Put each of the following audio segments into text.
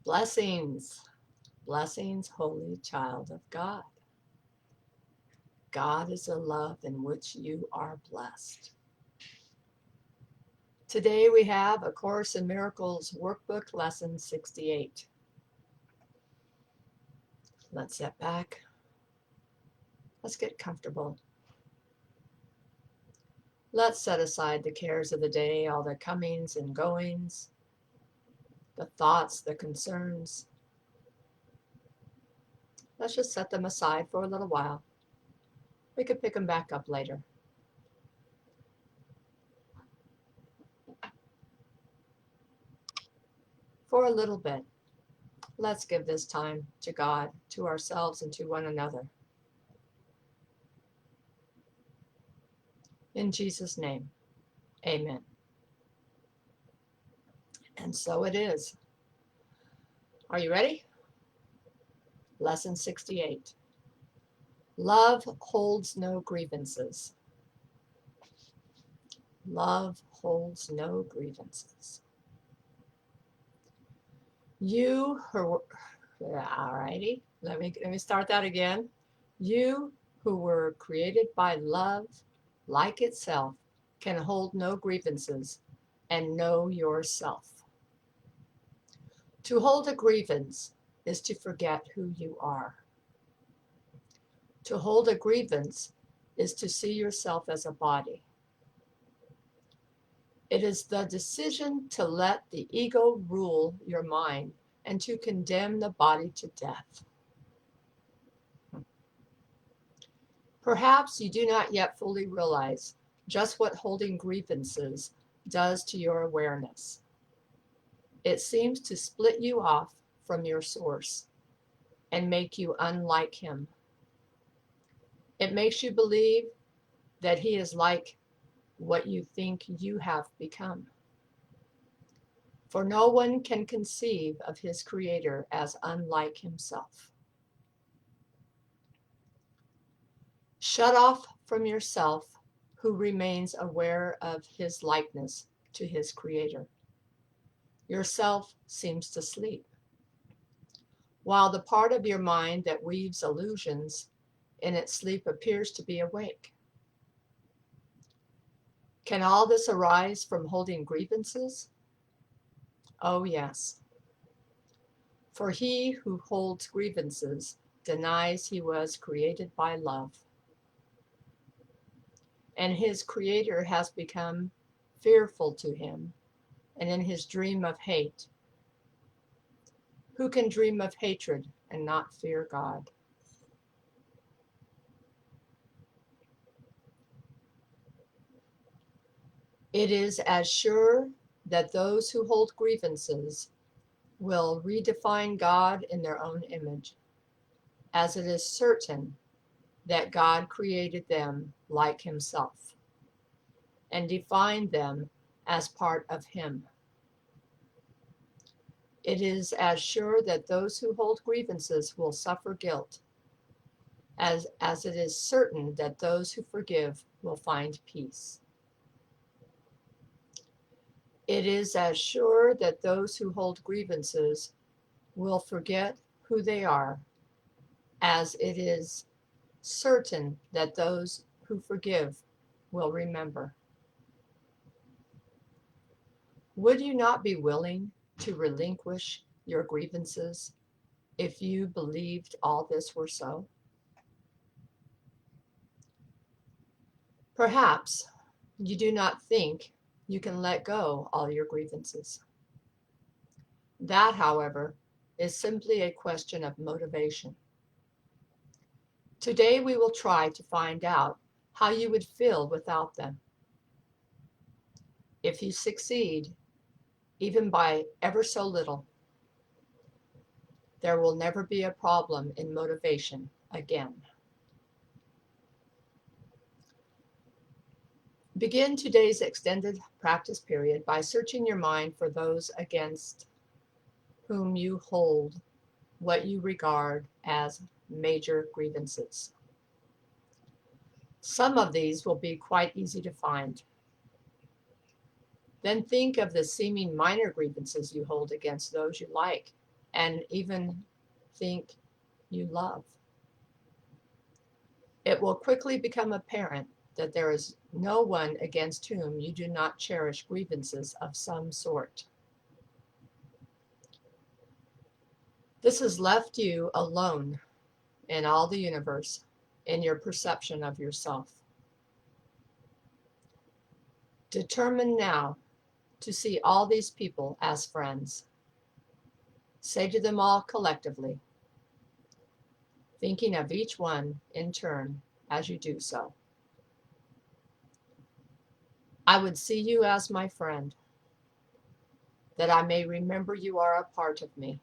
Blessings, blessings, holy child of God. God is a love in which you are blessed. Today we have A Course in Miracles Workbook Lesson 68. Let's sit back. Let's get comfortable. Let's set aside the cares of the day, all the comings and goings, the thoughts, the concerns. Let's just set them aside for a little while. We could pick them back up later. For a little bit, let's give this time to God, to ourselves, and to one another. In Jesus' name, amen. And so it is. Are you ready? Lesson 68. Love holds no grievances. Love holds no grievances. Alrighty, let me start that again. You who were created by love, like itself, can hold no grievances and know yourself. To hold a grievance is to forget who you are. To hold a grievance is to see yourself as a body. It is the decision to let the ego rule your mind and to condemn the body to death. Perhaps you do not yet fully realize just what holding grievances does to your awareness. It seems to split you off from your source and make you unlike him. It makes you believe that he is like what you think you have become. For no one can conceive of his creator as unlike himself. Shut off from yourself who remains aware of his likeness to his creator. Yourself seems to sleep, while the part of your mind that weaves illusions in its sleep appears to be awake. Can all this arise from holding grievances? Oh, yes. For he who holds grievances denies he was created by love, and his creator has become fearful to him, and in his dream of hate. Who can dream of hatred and not fear God? It is as sure that those who hold grievances will redefine God in their own image, as it is certain that God created them like himself and defined them as part of him. It is as sure that those who hold grievances will suffer guilt, as it is certain that those who forgive will find peace. It is as sure that those who hold grievances will forget who they are, as it is certain that those who forgive will remember. Would you not be willing to relinquish your grievances if you believed all this were so? Perhaps you do not think you can let go all your grievances. That, however, is simply a question of motivation. Today we will try to find out how you would feel without them. If you succeed, even by ever so little, there will never be a problem in motivation again. Begin today's extended practice period by searching your mind for those against whom you hold what you regard as major grievances. Some of these will be quite easy to find. Then think of the seeming minor grievances you hold against those you like and even think you love. It will quickly become apparent that there is no one against whom you do not cherish grievances of some sort. This has left you alone in all the universe in your perception of yourself. Determine now to see all these people as friends. Say to them all collectively, thinking of each one in turn as you do so. I would see you as my friend, that I may remember you are a part of me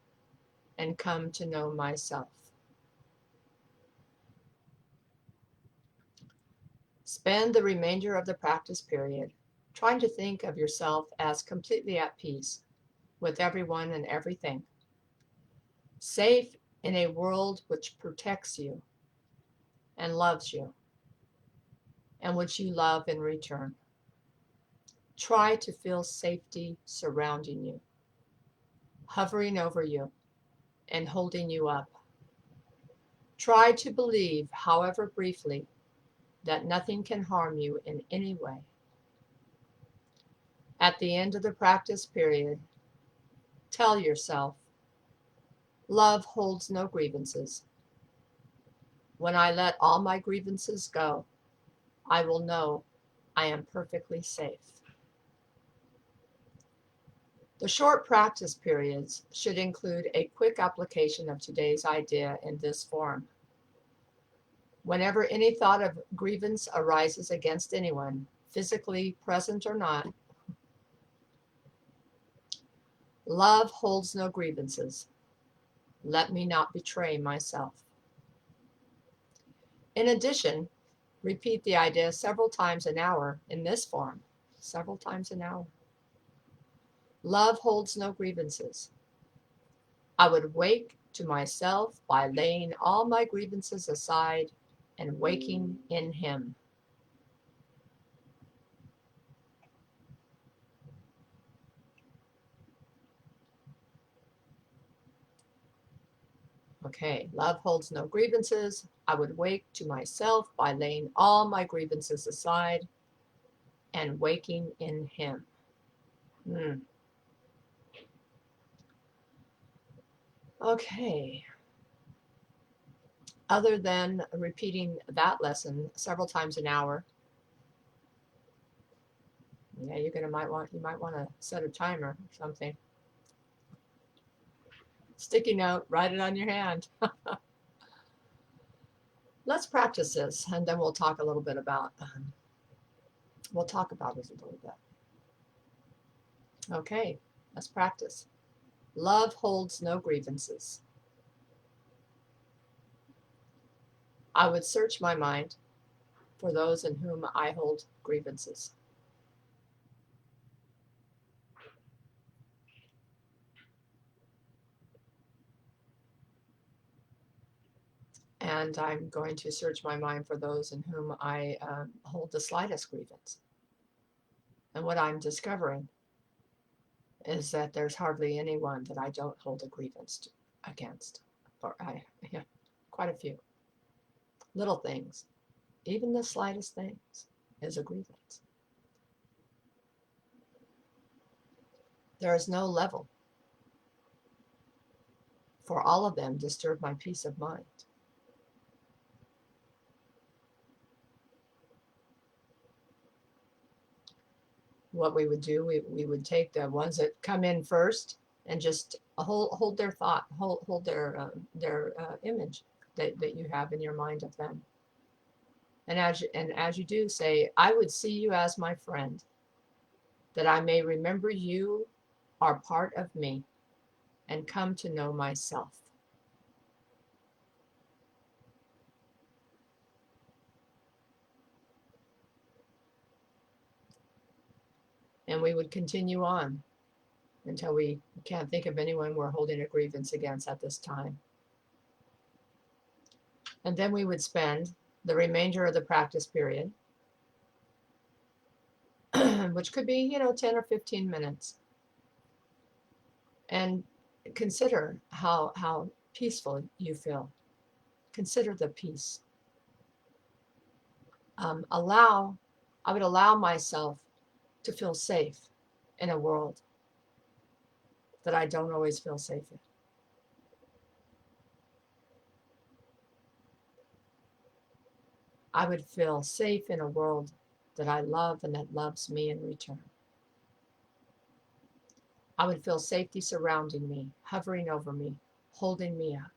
and come to know myself. Spend the remainder of the practice period trying to think of yourself as completely at peace with everyone and everything, safe in a world which protects you and loves you, and which you love in return. Try to feel safety surrounding you, hovering over you, and holding you up. Try to believe, however briefly, that nothing can harm you in any way. At the end of the practice period, tell yourself, love holds no grievances. When I let all my grievances go, I will know I am perfectly safe. The short practice periods should include a quick application of today's idea in this form. Whenever any thought of grievance arises against anyone, physically present or not, love holds no grievances. Let me not betray myself. In addition, repeat the idea several times an hour in this form, several times an hour. Love holds no grievances. I would wake to myself by laying all my grievances aside and waking in him. Okay, love holds no grievances. I would wake to myself by laying all my grievances aside and waking in him. Okay. Other than repeating that lesson several times an hour, yeah, you might want to set a timer or something. Sticky note, write it on your hand. Let's practice this, and then we'll talk a little bit about it a little bit. Okay, let's practice. Love holds no grievances. I would search my mind for those in whom I hold grievances. And I'm going to search my mind for those in whom I hold the slightest grievance. And what I'm discovering is that there's hardly anyone that I don't hold a grievance against. Quite a few. Little things, even the slightest things, is a grievance. There is no level, for all of them disturb my peace of mind. What we would do, we would take the ones that come in first and just hold their thought, hold their image that you have in your mind of them. And as you do, say, I would see you as my friend, that I may remember you are part of me and come to know myself. And we would continue on until we can't think of anyone we're holding a grievance against at this time. And then we would spend the remainder of the practice period, which could be, 10 or 15 minutes, and consider how peaceful you feel. Consider the peace. I would allow myself to feel safe in a world that I don't always feel safe in. I would feel safe in a world that I love and that loves me in return. I would feel safety surrounding me, hovering over me, holding me up.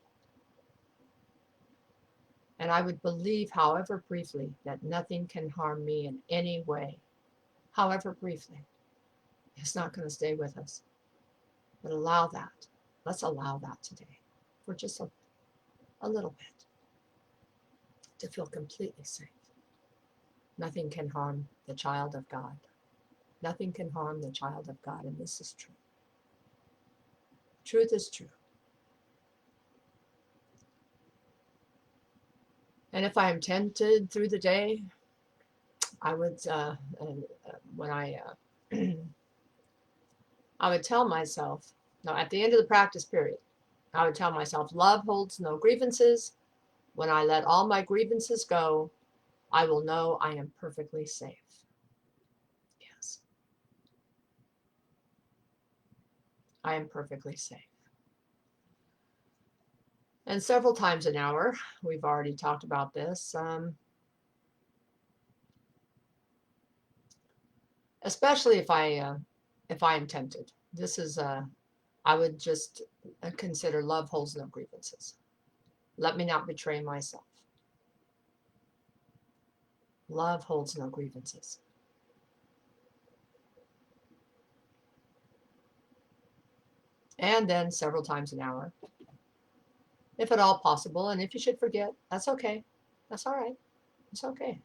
And I would believe, however briefly, that nothing can harm me in any way. However briefly. It's not going to stay with us. But allow that. Let's allow that today for just a little bit to feel completely safe. Nothing can harm the child of God. Nothing can harm the child of God, and this is true. Truth is true. And if I am tempted through the day, I would, when I would tell myself, no, at the end of the practice period, I would tell myself, love holds no grievances. When I let all my grievances go, I will know I am perfectly safe. Yes. I am perfectly safe. And several times an hour, we've already talked about this, especially if I am tempted. This is, I would just consider love holds no grievances. Let me not betray myself. Love holds no grievances. And then several times an hour, if at all possible. And if you should forget, that's okay. That's all right. It's okay.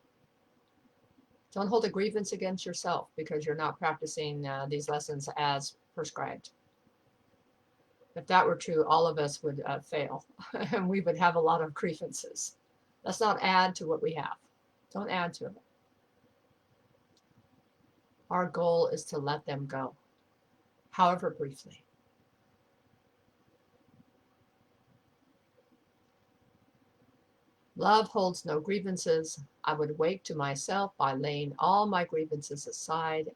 Don't hold a grievance against yourself because you're not practicing these lessons as prescribed. If that were true, all of us would fail and we would have a lot of grievances. Let's not add to what we have. Don't add to it. Our goal is to let them go, however briefly. Love holds no grievances. I would wake to myself by laying all my grievances aside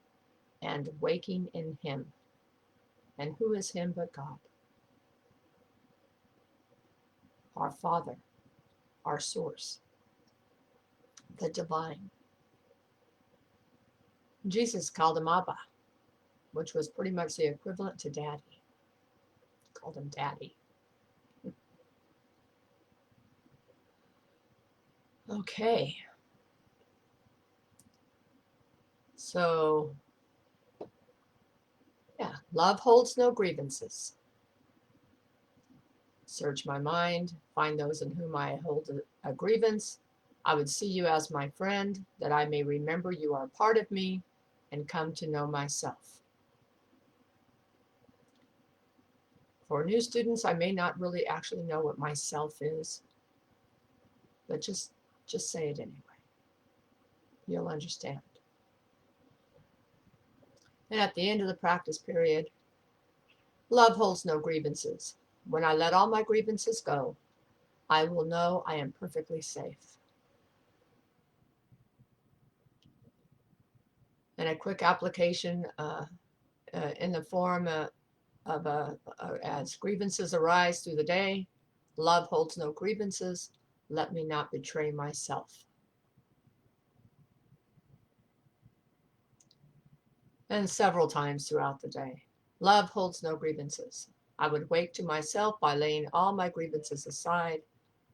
and waking in Him. And who is Him but God? Our Father, our source, the divine. Jesus called Him Abba, which was pretty much the equivalent to Daddy. Called Him Daddy. Okay. So, yeah, love holds no grievances. Search my mind, find those in whom I hold a grievance. I would see you as my friend, that I may remember you are part of me and come to know myself. For new students, I may not really actually know what myself is, but just say it anyway. You'll understand. And at the end of the practice period, love holds no grievances. When I let all my grievances go, I will know I am perfectly safe. And a quick application in the form of as grievances arise through the day, love holds no grievances. Let me not betray myself. And several times throughout the day, love holds no grievances. I would wake to myself by laying all my grievances aside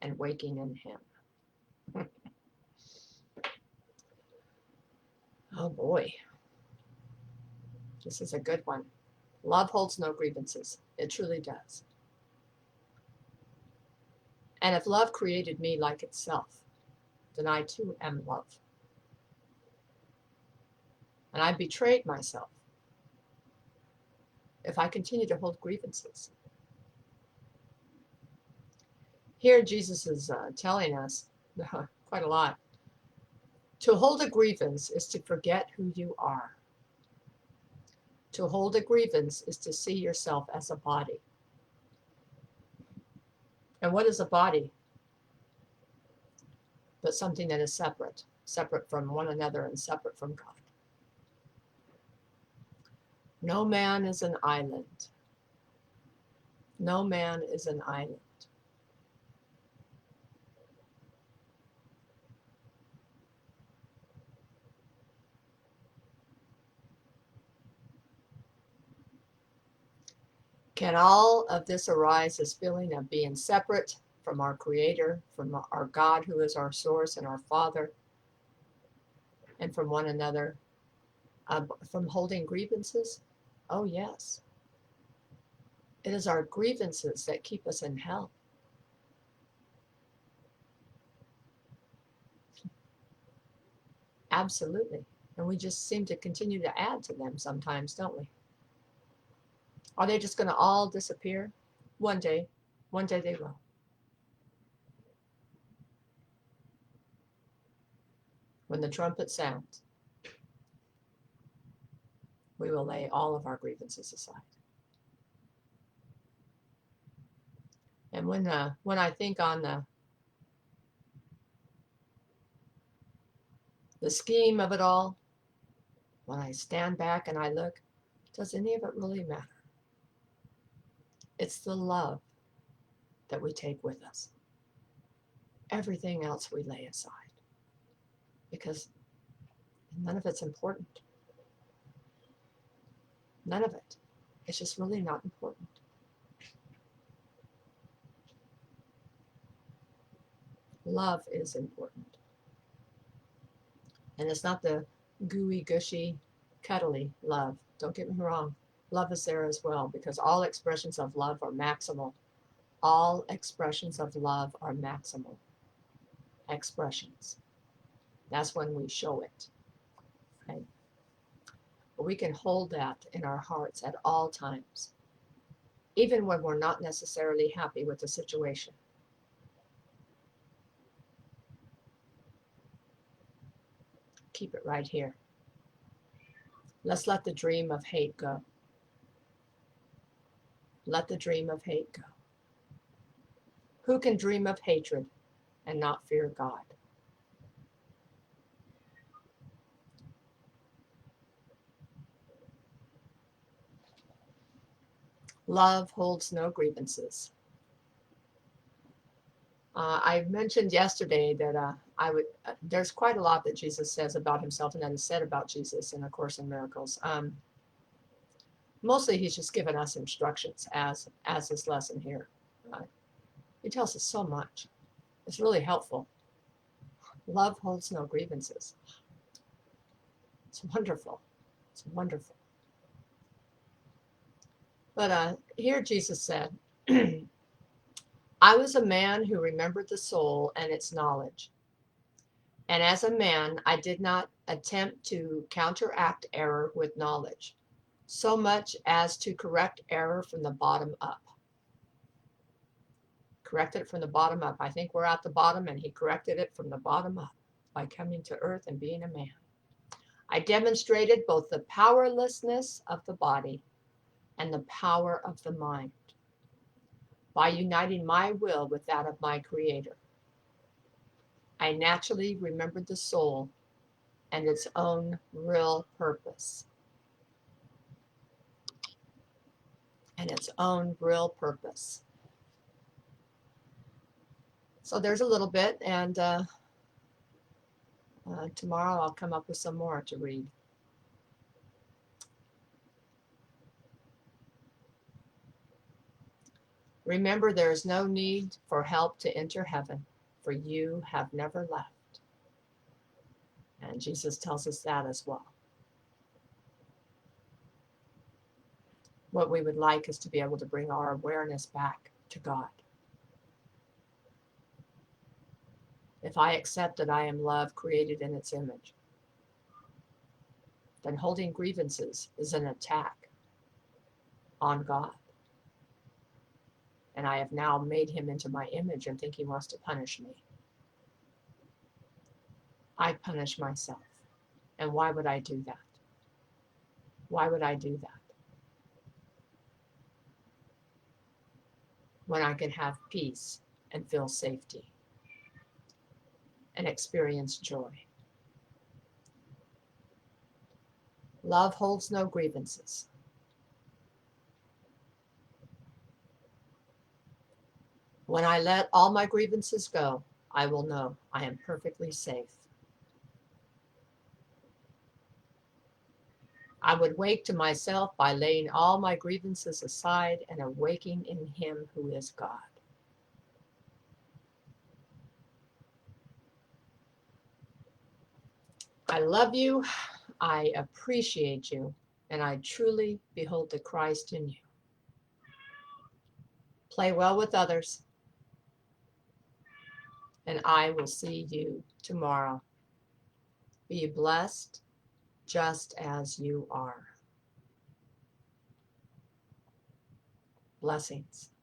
and waking in Him. Oh boy. This is a good one. Love holds no grievances. It truly does. And if love created me like itself, then I too am love. And I betrayed myself if I continue to hold grievances. Here Jesus is telling us quite a lot. To hold a grievance is to forget who you are. To hold a grievance is to see yourself as a body. And what is a body? But something that is separate from one another and separate from God. No man is an island. No man is an island. Can all of this arise as feeling of being separate from our Creator, from our God who is our source and our Father, and from one another, from holding grievances? Oh, yes. It is our grievances that keep us in hell. Absolutely. And we just seem to continue to add to them sometimes, don't we? Are they just going to all disappear? One day they will. When the trumpet sounds, we will lay all of our grievances aside. And when I think on the scheme of it all, when I stand back and I look, does any of it really matter? It's the love that we take with us. Everything else we lay aside because none of it's important. None of it. It's just really not important. Love is important. And it's not the gooey, gushy, cuddly love. Don't get me wrong. Love is there as well because all expressions of love are maximal. All expressions of love are maximal expressions. That's when we show it. Okay? But we can hold that in our hearts at all times, even when we're not necessarily happy with the situation. Keep it right here. Let's let the dream of hate go. Let the dream of hate go. Who can dream of hatred and not fear God? Love holds no grievances. I mentioned yesterday that there's quite a lot that Jesus says about himself and that is said about Jesus in A Course in Miracles. Mostly he's just given us instructions as this lesson here. He tells us so much. It's really helpful. Love holds no grievances. It's wonderful. It's wonderful. But here Jesus said, I was a man who remembered the soul and its knowledge. And as a man, I did not attempt to counteract error with knowledge, so much as to correct error from the bottom up. Corrected it from the bottom up. I think we're at the bottom, and he corrected it from the bottom up by coming to earth and being a man. I demonstrated both the powerlessness of the body and the power of the mind by uniting my will with that of my Creator. I naturally remembered the soul and its own real purpose. And its own real purpose. So there's a little bit, and tomorrow I'll come up with some more to read. Remember, there is no need for help to enter heaven, for you have never left. And Jesus tells us that as well. What we would like is to be able to bring our awareness back to God. If I accept that I am love created in its image, then holding grievances is an attack on God. And I have now made him into my image and think he wants to punish me. I punish myself. And why would I do that? Why would I do that? When I can have peace and feel safety and experience joy. Love holds no grievances. When I let all my grievances go, I will know I am perfectly safe. I would wake to myself by laying all my grievances aside and awaking in Him who is God. I love you, I appreciate you, and I truly behold the Christ in you. Play well with others, and I will see you tomorrow. Be blessed just as you are. Blessings.